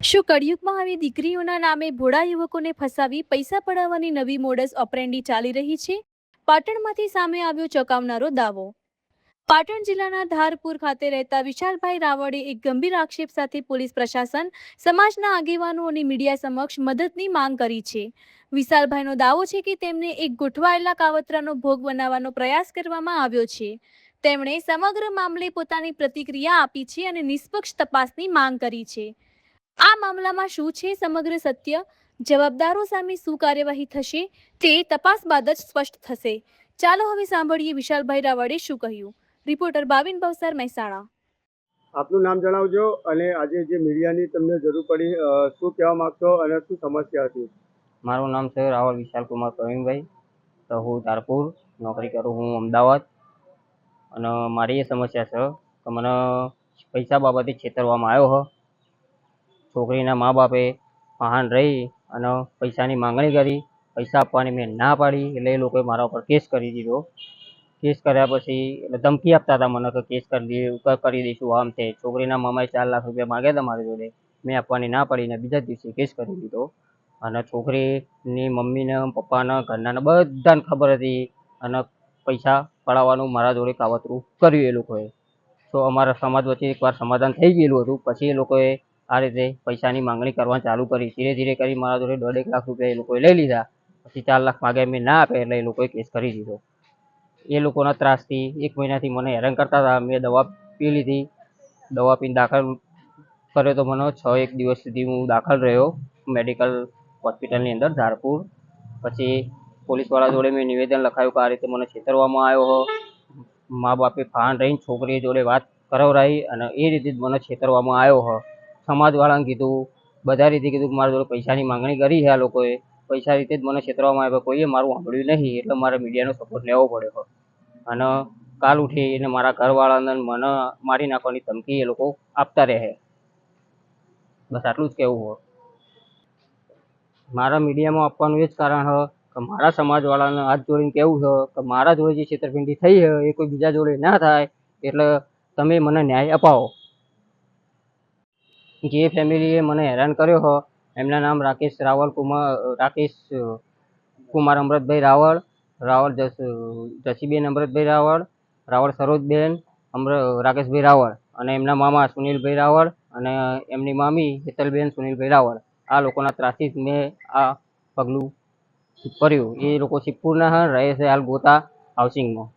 શું કળિયુગમાં આવી દીકરીઓના નામે ભોળા યુવકોને ફસાવી પૈસા પડાવવાની નવી મોડસ ઓપરેન્ડી ચાલી રહી છે? પાટણમાંથી સામે આવ્યો ચોંકાવનારો દાવો. પાટણ જિલ્લાના ધારપુર ખાતે રહેતા વિશાલભાઈ રાવળે એક ગંભીર આક્ષેપ સાથે પોલીસ પ્રશાસન, સમાજના આગેવાનો અને મીડિયા સમક્ષ મદદની માંગ કરી છે. વિશાલભાઈનો દાવો છે કે તેમને એક ગોઠવાયેલા કાવતરાનો ભોગ બનાવવાનો પ્રયાસ કરવામાં આવ્યો છે. તેમણે સમગ્ર મામલે પોતાની પ્રતિક્રિયા આપી છે અને નિષ્પક્ષ તપાસની માંગ કરી છે. આ મામલામાં શું છે સમગ્ર સત્ય, જવાબદારો સામે શું કાર્યવાહી થશે તે તપાસ બાદ જ સ્પષ્ટ થશે. ચાલો હવે સાંભળીએ વિશાલભાઈ રાવળે શું કહ્યું. રિપોર્ટર ભાવિન ભવસાર, મહેસાણા. આપનું નામ જણાવજો અને આજે જે મીડિયાની તમને જરૂર પડી, શું કહેવા માંગશો અને શું સમસ્યા હતી? મારું નામ છે રાવલ વિશાલ કુમાર પ્રવીણભાઈ. તો હું ધારપુર નોકરી કરું, હું અમદાવાદ. અને મારી એ સમસ્યા છે કે મને પૈસા બાબતે છેતરવામાં આવ્યો હ. છોકરીના મા બાપે મહાન રહી અને પૈસાની માંગણી કરી. પૈસા આપવાની મેં ના પાડી એટલે એ લોકોએ મારા ઉપર કેસ કરી દીધો. કેસ કર્યા પછી એટલે ધમકી આપતા હતા મને કે કેસ કરી દઈશું આમ છે. છોકરીના મામાએ 4 લાખ રૂપિયા માગ્યા હતા મારી જોડે. મેં આપવાની ના પાડીને બીજા જ દિવસે કેસ કરી દીધો. અને છોકરીની મમ્મીને, પપ્પાને, ઘરનાને બધાને ખબર હતી અને પૈસા પડાવવાનું મારા જોડે કાવતરું કર્યું એ લોકોએ. તો અમારા સમાજ વચ્ચે એકવાર સમાધાન થઈ ગયેલું હતું. પછી એ લોકોએ આ રીતે પૈસાની માંગણી કરવાનું ચાલુ કરી. ધીરે ધીરે કરી મારા જોડે 1.5 લાખ રૂપિયા એ લોકોએ લઈ લીધા. પછી 4 લાખ માગ્યા, મેં ના આપે એટલે એ લોકોએ કેસ કરી દીધો. એ લોકોના ત્રાસથી 1 મહિનાથી મને હેરાન કરતા હતા. મેં દવા પી લીધી. દવા પીને દાખલ કર્યો તો મને 6-1 દિવસ સુધી હું દાખલ રહ્યો મેડિકલ હોસ્પિટલની અંદર ધારપુર. પછી પોલીસવાળા જોડે મેં નિવેદન લખાયું કે આ રીતે મને છેતરવામાં આવ્યો હ. મા બાપે ફાન રહીને છોકરી જોડે વાત કરાવરાઈ અને એ રીતે જ મને છેતરવામાં આવ્યો હ. સમાજવાળાને કીધું, બધા રીતે કીધું કે મારા જોડે પૈસાની માંગણી કરી છે આ લોકોએ. પૈસા રીતે જ મને છેતરવામાં આવ્યો. કોઈએ મારું સાંભળ્યું નહીં એટલે મારે મીડિયાનો સપોર્ટ લેવો પડ્યો. અને કાલ ઉઠીને મારા ઘરવાળાને મને મારી નાખવાની ધમકી એ લોકો આપતા રહે. બસ આટલું જ કહેવું હોય. મારા મીડિયામાં આપવાનું એ જ કારણ છે કે મારા સમાજવાળાને હાથ જોડીને કહેવું છે કે મારા જોડે જે છેતરપિંડી થઈ છે એ કોઈ બીજા જોડે ના થાય. એટલે તમે મને ન્યાય અપાવો. જે ફેમિલીએ મને હેરાન કર્યો હોય એમના નામ રાકેશ કુમાર અમૃતભાઈ રાવળ, રાવળ જસીબેન અમૃતભાઈ રાવળ, રાવળ સરોજબેન રાકેશભાઈ રાવળ અને એમના મામા સુનિલભાઈ રાવળ અને એમની મામી હેતલબેન સુનિલભાઈ રાવળ. આ લોકોના ત્રાસથી મેં આ પગલું કર્યું. એ લોકો શિવપુરના રહે છે હાલ ગોતા હાઉસિંગમાં.